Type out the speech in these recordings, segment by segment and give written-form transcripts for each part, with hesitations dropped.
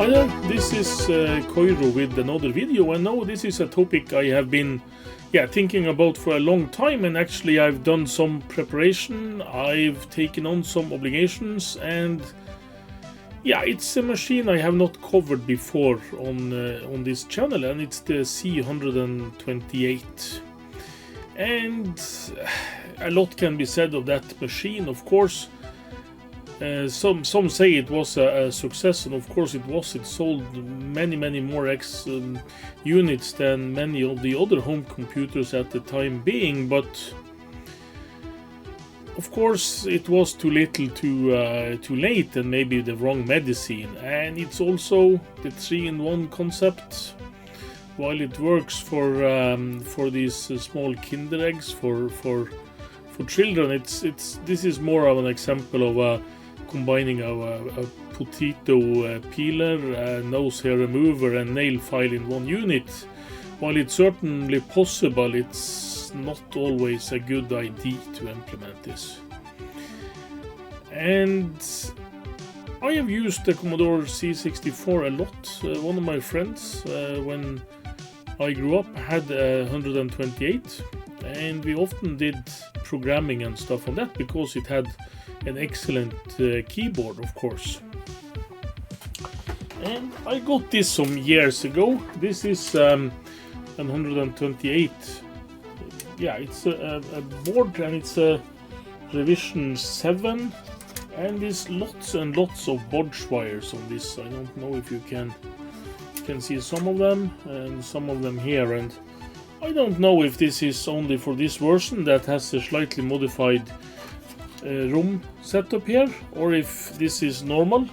Hi there, this is Koiro with another video, and now this is a topic I have been thinking about for a long time, and actually I've done some preparation, I've taken on some obligations, and it's a machine I have not covered before on this channel, and it's the C128. And a lot can be said of that machine, of course. Some say it was a success, and of course it was. It sold many more units than many of the other home computers at the time being, but of course it was too little too late, and maybe the wrong medicine. And it's also the 3-in-1 concept. While it works for these small Kinder eggs for children, this is more of an example of combining a potato peeler, a nose hair remover, and nail file in one unit. While it's certainly possible, it's not always a good idea to implement this. And I have used the Commodore C64 a lot. One of my friends, when I grew up, had a 128, and we often did programming and stuff on that because it had an excellent keyboard, of course. And I got this some years ago. This is an 128. It's a board, and it's a revision 7, and there's lots and lots of botched wires on this. I don't know if you can see some of them, and some of them here, and I don't know if this is only for this version that has a slightly modified ROM setup here, or if this is normal.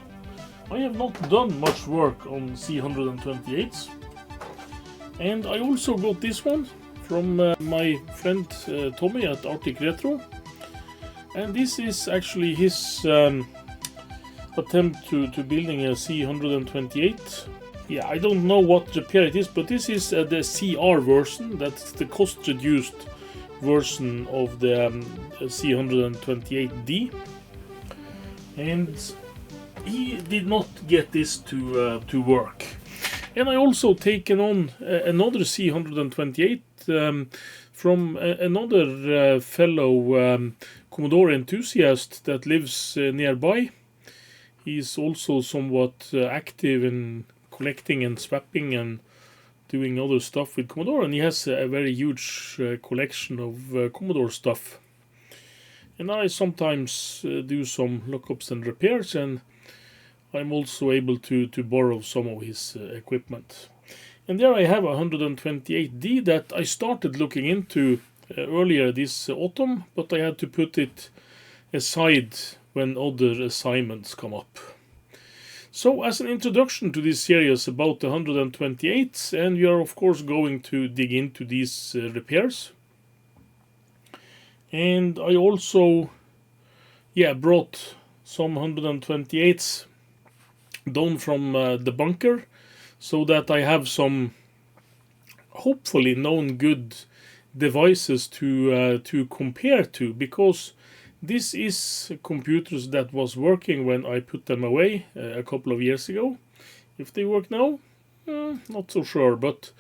I have not done much work on C128s, and I also got this one from my friend Tommy at Arctic Retro, and this is actually his attempt to building a C128. I don't know what repair it is, but this is the CR version. That's the cost-reduced version of the C128D, and he did not get this to work. And I also taken on another C128 from another fellow Commodore enthusiast that lives nearby. He's also somewhat active in collecting and swapping and doing other stuff with Commodore, and he has a very huge collection of Commodore stuff. And I sometimes do some lookups and repairs, and I'm also able to borrow some of his equipment. And there I have a 128D that I started looking into earlier this autumn, but I had to put it aside when other assignments come up. So, as an introduction to this series about the 128s, and we are of course going to dig into these repairs. And I also brought some 128s down from the bunker, so that I have some hopefully known good devices to compare to, because this is computers that was working when I put them away a couple of years ago. If they work now, not so sure, but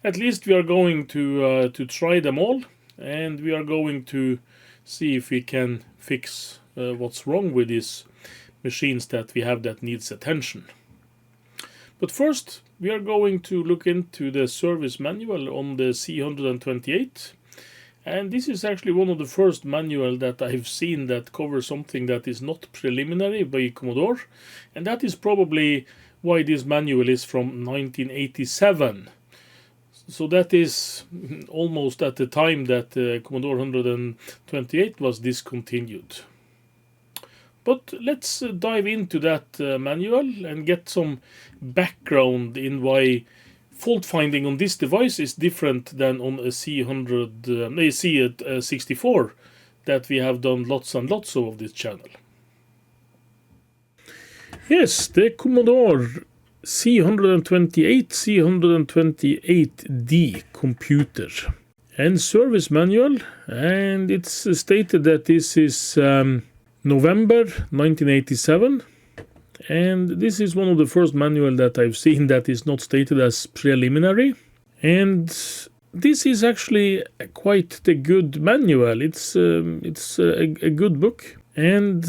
at least we are going to try them all, and we are going to see if we can fix what's wrong with these machines that we have that needs attention. But first, we are going to look into the service manual on the C128. And this is actually one of the first manuals that I've seen that covers something that is not preliminary by Commodore. And that is probably why this manual is from 1987. So that is almost at the time that Commodore 128 was discontinued. But let's dive into that manual and get some background in why fault finding on this device is different than on a C64 that we have done lots and lots of this channel. Yes, the Commodore C128, C128D computer and service manual, and it's stated that this is November 1987. And this is one of the first manual that I've seen that is not stated as preliminary. And this is actually quite a good manual. It's a good book. And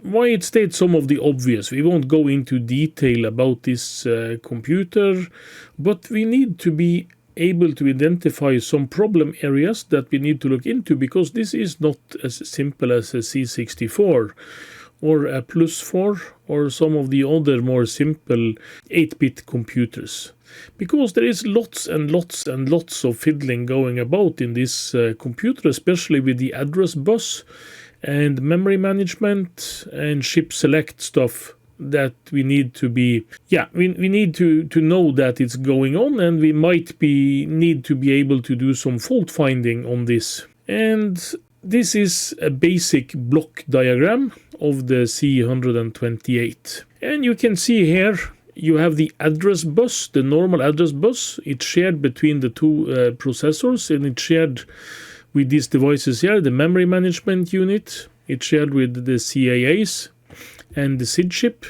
why it states some of the obvious. We won't go into detail about this computer, but we need to be able to identify some problem areas that we need to look into, because this is not as simple as a C64 or a Plus4 or some of the other more simple 8-bit computers. Because there is lots and lots and lots of fiddling going about in this computer, especially with the address bus and memory management and chip select stuff that we need to be, we need to know that it's going on, and we might need to be able to do some fault finding on this. And this is a basic block diagram of the C128. And you can see here you have the address bus, the normal address bus. It's shared between the two processors, and it's shared with these devices here, the memory management unit. It's shared with the CAAs and the SID chip,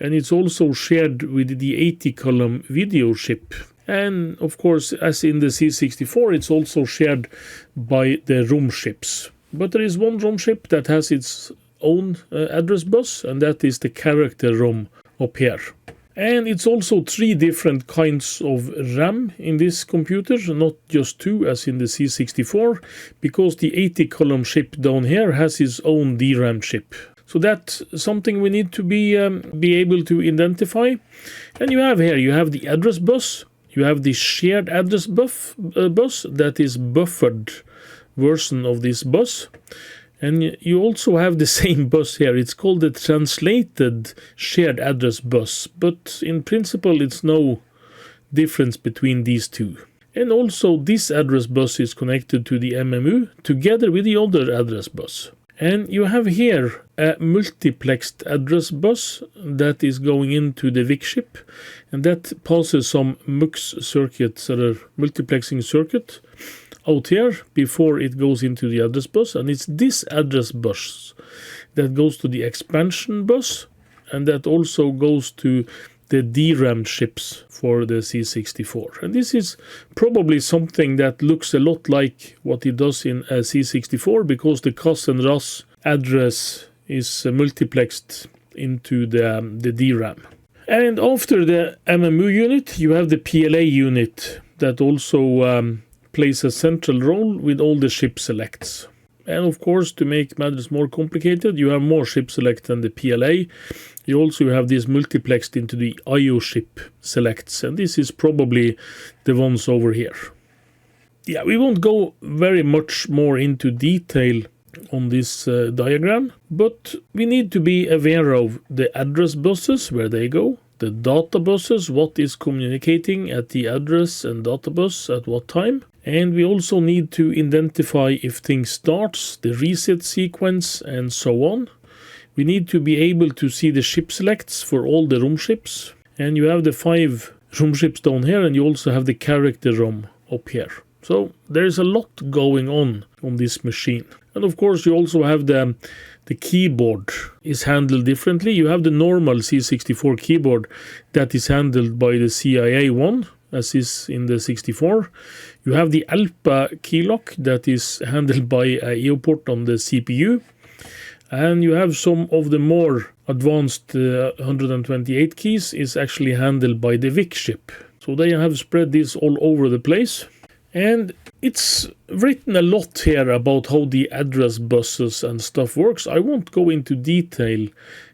and it's also shared with the 80-column video chip. And of course, as in the C64, it's also shared by the ROM chips. But there is one ROM chip that has its own address bus, and that is the character ROM up here. And it's also 3 different kinds of RAM in this computer, not just 2 as in the C64, because the 80-column chip down here has its own DRAM chip. So that's something we need to be able to identify. And you have the address bus, you have the shared address bus that is buffered version of this bus. And you also have the same bus here. It's called the translated shared address bus, but in principle it's no difference between these two. And also this address bus is connected to the MMU together with the other address bus. And you have here a multiplexed address bus that is going into the VIC chip, and that passes some MUX circuits, or multiplexing circuit, out here before it goes into the address bus. And it's this address bus that goes to the expansion bus, and that also goes to the DRAM chips for the C64. And this is probably something that looks a lot like what it does in a C64, because the CAS and RAS address is multiplexed into the DRAM. And after the MMU unit, you have the PLA unit that also plays a central role with all the chip selects. And of course, to make matters more complicated, you have more chip select than the PLA. You also have this multiplexed into the IO chip selects, and this is probably the ones over here. Yeah, we won't go very much more into detail on this diagram, but we need to be aware of the address buses, where they go, the data buses, what is communicating at the address and data bus at what time. And we also need to identify if things starts, the reset sequence, and so on. We need to be able to see the chip selects for all the ROM chips. And you have the 5 ROM chips down here, and you also have the character ROM up here. So there's a lot going on this machine. And of course you also have the keyboard is handled differently. You have the normal C64 keyboard that is handled by the CIA1, as is in the 64. You have the Alpha keylock that is handled by a EO port on the CPU. And you have some of the more advanced 128 keys is actually handled by the VIC chip. So they have spread this all over the place. And it's written a lot here about how the address buses and stuff works. I won't go into detail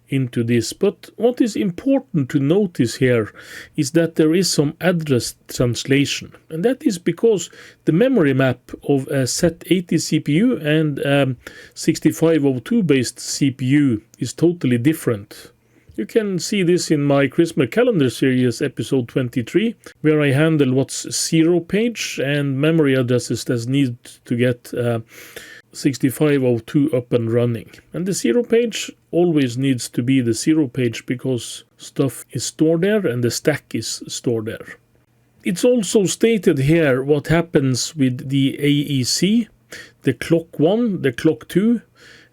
into this, but what is important to notice here is that there is some address translation, and that is because the memory map of a Z80 CPU and 6502 based CPU is totally different. You can see this in my Christmas calendar series episode 23, where I handle what's 0 page and memory addresses that need to get 6502 up and running. And the 0 page always needs to be the 0 page because stuff is stored there and the stack is stored there. It's also stated here what happens with the AEC, the clock 1, the clock 2,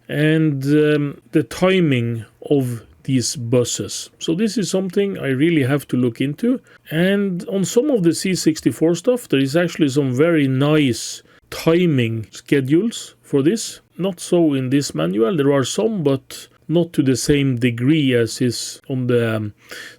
and the timing of these buses. So this is something I really have to look into. And on some of the C64 stuff, there is actually some very nice timing schedules for this. Not so in this manual. There are some, but not to the same degree as is on the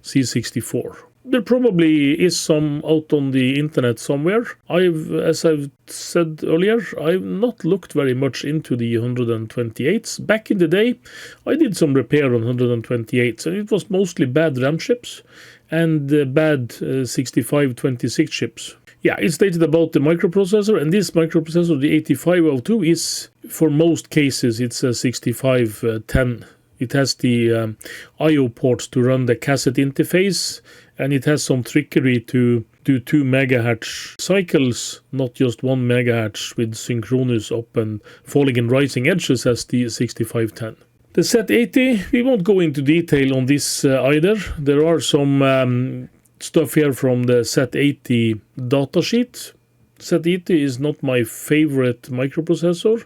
C64. There probably is some out on the internet somewhere. As I've said earlier, I've not looked very much into the 128s. Back in the day, I did some repair on 128s, and it was mostly bad RAM chips and bad 6526 chips. Yeah, it's stated about the microprocessor, and this microprocessor, the 8502, is, for most cases, it's a 6510. It has the I/O ports to run the cassette interface, and it has some trickery to do 2 MHz cycles, not just 1 MHz with synchronous up and falling and rising edges as the 6510. The Z80, we won't go into detail on this either. There are some stuff here from the Z80 datasheet. Z80 is not my favorite microprocessor.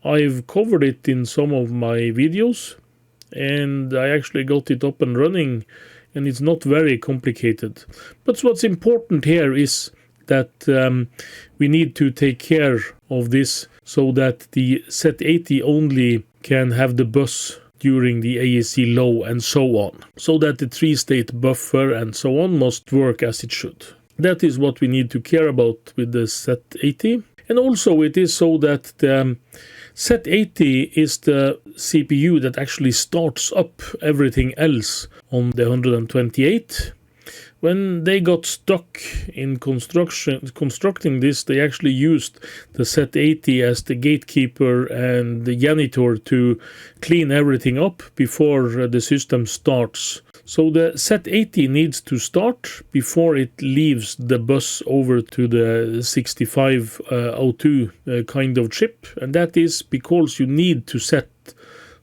I've covered it in some of my videos, and I actually got it up and running, and it's not very complicated. But what's important here is that we need to take care of this so that the Z80 only can have the bus during the AAC low and so on, so that the 3-state buffer and so on must work as it should. That is what we need to care about with the Z80. And also it is so that the Z80 is the CPU that actually starts up everything else on the 128. When they got stuck in constructing this, they actually used the Z80 as the gatekeeper and the janitor to clean everything up before the system starts. So the Z80 needs to start before it leaves the bus over to the 6502 kind of chip. And that is because you need to set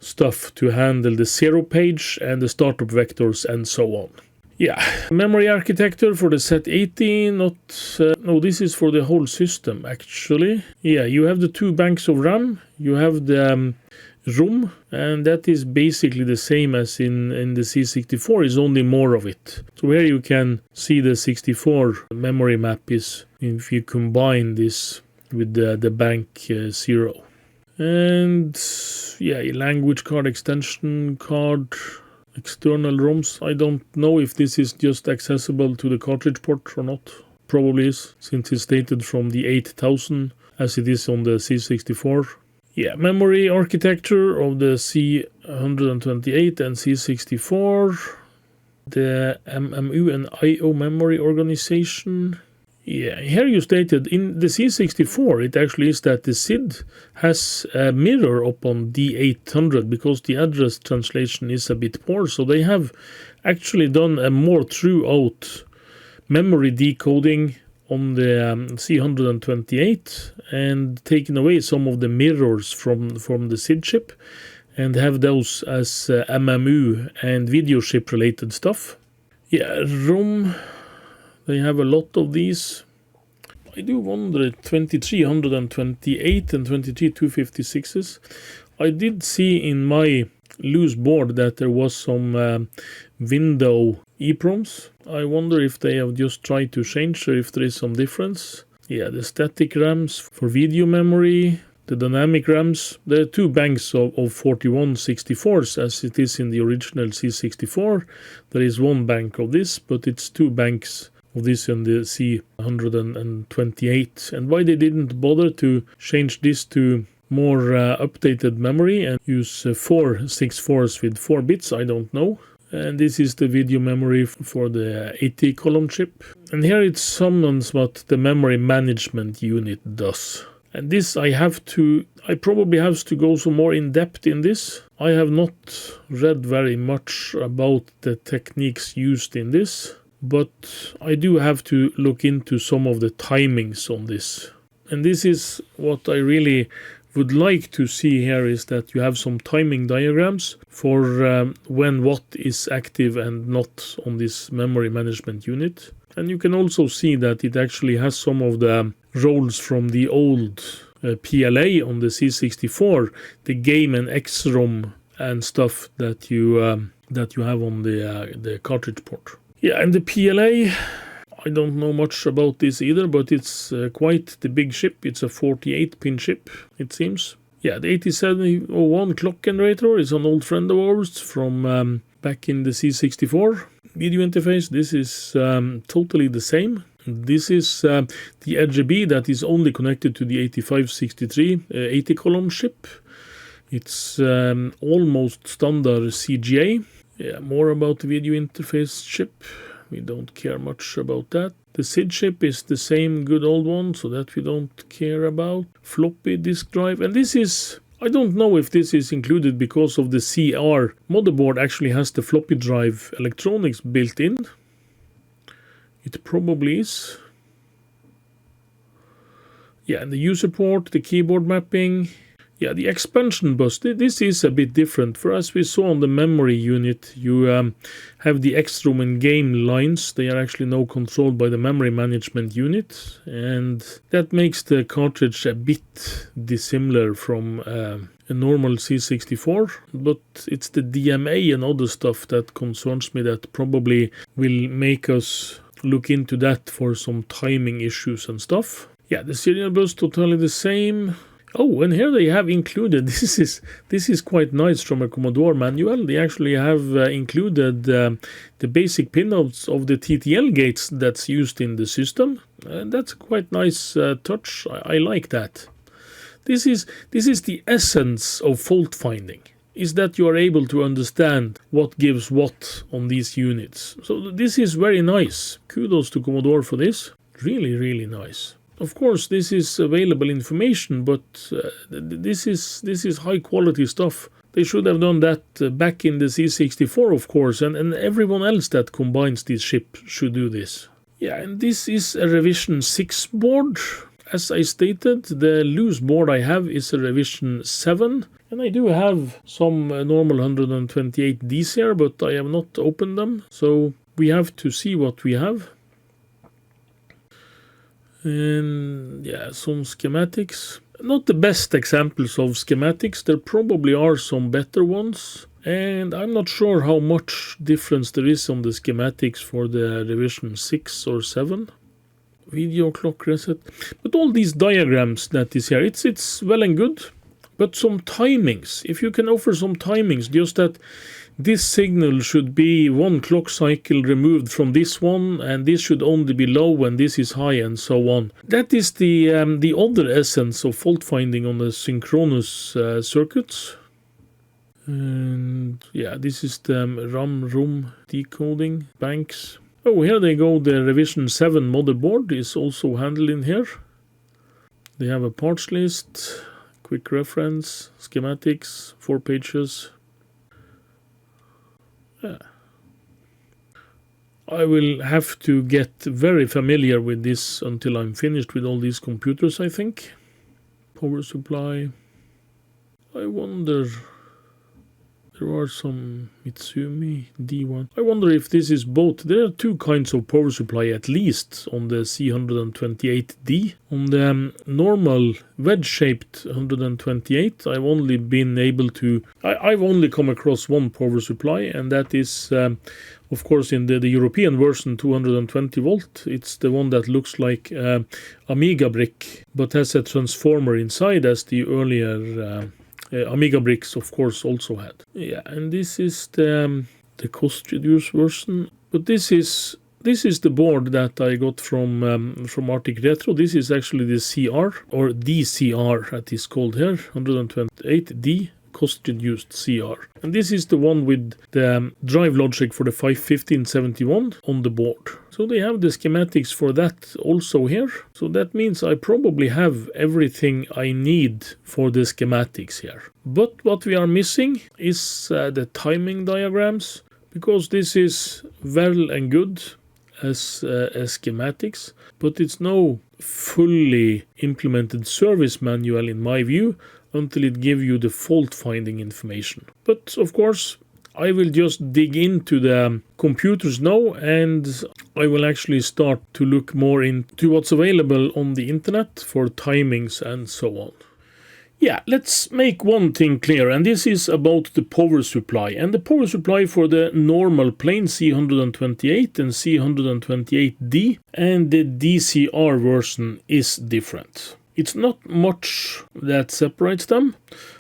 stuff to handle the 0 page and the startup vectors and so on. Yeah, memory architecture for the Z80, no, this is for the whole system actually. Yeah, you have the 2 banks of RAM, you have the ROM, and that is basically the same as in the C64, is only more of it. So here you can see the 64 memory map is if you combine this with the bank 0. And yeah, language card, extension card, external ROMs. I don't know if this is just accessible to the cartridge port or not. Probably is, since it's stated from the 8000 as it is on the C64. Yeah, memory architecture of the C128 and C64. The MMU and IO memory organization. Yeah, here you stated in the C64 it actually is that the SID has a mirror up on D800 because the address translation is a bit poor. So they have actually done a more throughout memory decoding on the C128 and taken away some of the mirrors from the SID chip and have those as MMU and video chip related stuff. Yeah, ROM. They have a lot of these. I do wonder, 2328 and 23256s. I did see in my loose board that there was some window EEPROMs. I wonder if they have just tried to change or if there is some difference. Yeah, the static RAMs for video memory, the dynamic RAMs. There are 2 banks of 4164s as it is in the original C64. There is 1 bank of this, but it's 2 banks of this in the C128. And why they didn't bother to change this to more updated memory and use 4 64s with 4 bits, I don't know. And this is the video memory for the 80 column chip. And here it summons what the memory management unit does. And this I probably have to go some more in depth in this. I have not read very much about the techniques used in this. But I do have to look into some of the timings on this. And this is what I really would like to see here, is that you have some timing diagrams for when what is active and not on this memory management unit. And you can also see that it actually has some of the roles from the old PLA on the C64, the game and XROM and stuff that you that you have on the cartridge port. Yeah, and the PLA, I don't know much about this either, but it's quite the big chip. It's a 48-pin chip, it seems. Yeah, the 8701 clock generator is an old friend of ours from back in the C64 video interface. This is totally the same. This is the RGB that is only connected to the 8563 80-column chip. It's almost standard CGA. Yeah, more about the video interface chip. We don't care much about that. The SID chip is the same good old one, so that we don't care about. Floppy disk drive. And this is, I don't know if this is included because of the CR motherboard actually has the floppy drive electronics built in. It probably is. Yeah, and the user port, the keyboard mapping. Yeah, the expansion bus, this is a bit different. For as we saw on the memory unit, you have the X-ROM and game lines. They are actually now controlled by the memory management unit. And that makes the cartridge a bit dissimilar from a normal C64. But it's the DMA and other stuff that concerns me that probably will make us look into that for some timing issues and stuff. Yeah, the serial bus totally the same. Oh, and here they have included, this is quite nice from a Commodore manual. They actually have included the basic pinouts of the TTL gates that's used in the system. And that's a quite nice touch. I like that. This is the essence of fault finding, is that you are able to understand what gives what on these units. So this is very nice. Kudos to Commodore for this. Really, really nice. Of course, this is available information, but this is high quality stuff. They should have done that back in the C64, of course, and everyone else that combines this chip should do this. Yeah, and this is a revision 6 board. As I stated, the loose board I have is a revision 7, and I do have some normal 128Ds here, but I have not opened them, so we have to see what we have. And yeah, some schematics. Not the best examples of schematics. There probably are some better ones. And I'm not sure how much difference there is on the schematics for the revision 6 or 7. Video clock reset. But all these diagrams that is here, it's well and good. But some timings. If you can offer some timings, just that this signal should be one clock cycle removed from this one, and this should only be low when this is high, and so on. That is the other essence of fault finding on the synchronous circuits. And yeah, this is the RAM-ROM decoding banks. Oh, here they go. The revision 7 motherboard is also handled in here. They have a parts list, quick reference, schematics, 4 pages. Yeah. I will have to get very familiar with this until I'm finished with all these computers, I think. Power supply. I wonder... There are some Mitsumi D1. I wonder if this is both. There are 2 kinds of power supply at least on the C128D. On the normal wedge-shaped 128, I've only been able to... I've only come across one power supply, and that is, of course, in the European version 220 volt. It's the one that looks like Amiga brick, but has a transformer inside as the earlier... Amiga bricks, of course, also had. Yeah, and this is the cost-reduced version. But this is the board that I got from Arctic Retro. This is actually the CR, or DCR, that is called here, 128D. Cost-reduced CR. And this is the one with the drive logic for the 51571 on the board. So they have the schematics for that also here. So that means I probably have everything I need for the schematics here. But what we are missing is the timing diagrams, because this is well and good as schematics, but it's no fully implemented service manual in my view, until it gives you the fault finding information. But of course, I will just dig into the computers now, and I will actually start to look more into what's available on the internet for timings and so on. Yeah, let's make one thing clear, and this is about the power supply. And the power supply for the normal plane C128 and C128D and the DCR version is different. It's not much that separates them,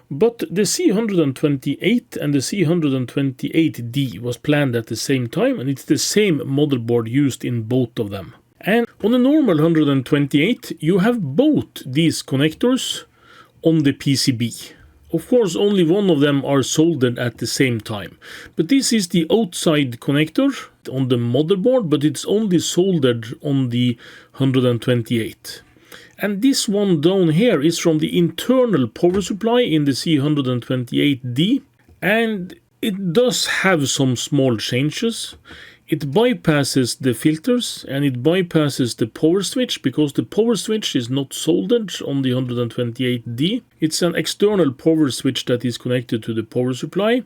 but the C128 and the C128D was planned at the same time, and it's the same motherboard used in both of them. And on the normal 128, you have both these connectors on the PCB. Of course, only one of them are soldered at the same time. But this is the outside connector on the motherboard, but it's only soldered on the 128. And this one down here is from the internal power supply in the C128D. And it does have some small changes. It bypasses the filters and it bypasses the power switch, because the power switch is not soldered on the 128D. It's an external power switch that is connected to the power supply,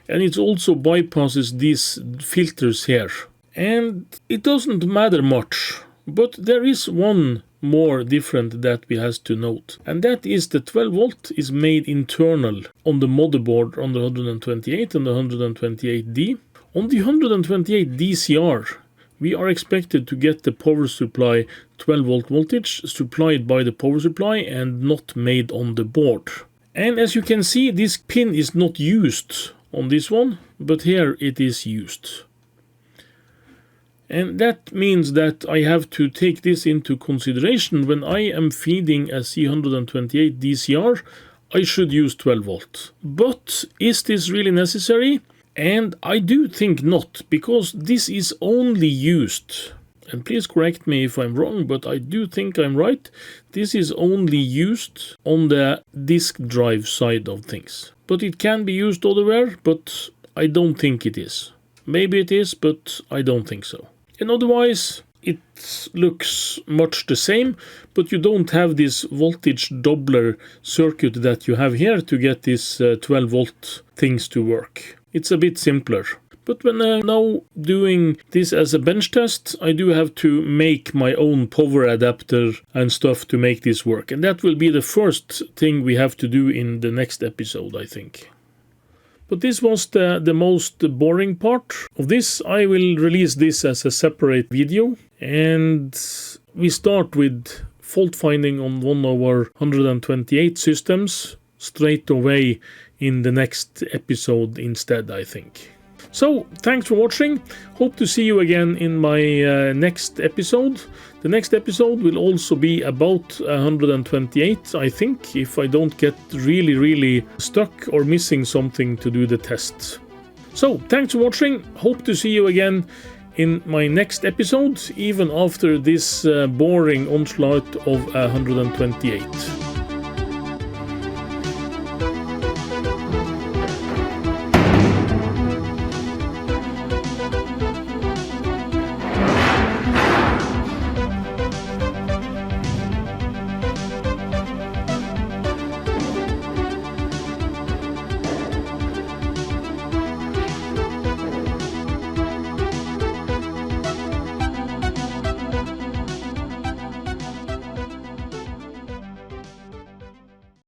and it also bypasses these filters here. And it doesn't matter much, but there is one more different that we have to note, and that is the 12 volt is made internal on the motherboard on the 128 and the 128D. On the 128 DCR, we are expected to get the power supply 12 volt voltage supplied by the power supply and not made on the board. And as you can see, this pin is not used on this one, but here it is used. And that means that I have to take this into consideration when I am feeding a C128 DCR. I should use 12 volt. But is this really necessary? And I do think not, because this is only used, and please correct me if I'm wrong, but I do think I'm right, this is only used on the disk drive side of things. But it can be used elsewhere, but I don't think it is. Maybe it is, but I don't think so. And otherwise, it looks much the same, but you don't have this voltage doubler circuit that you have here to get this 12 volt things to work. It's a bit simpler. But when I'm now doing this as a bench test, I do have to make my own power adapter and stuff to make this work. And that will be the first thing we have to do in the next episode, I think. But this was the most boring part of this. I will release this as a separate video. And we start with fault finding on one of our 128 systems straight away in the next episode instead, I think. So, thanks for watching. Hope to see you again in my next episode. The next episode will also be about 128, I think, if I don't get really stuck or missing something to do the test. So, thanks for watching. Hope to see you again in my next episode, even after this boring onslaught of 128.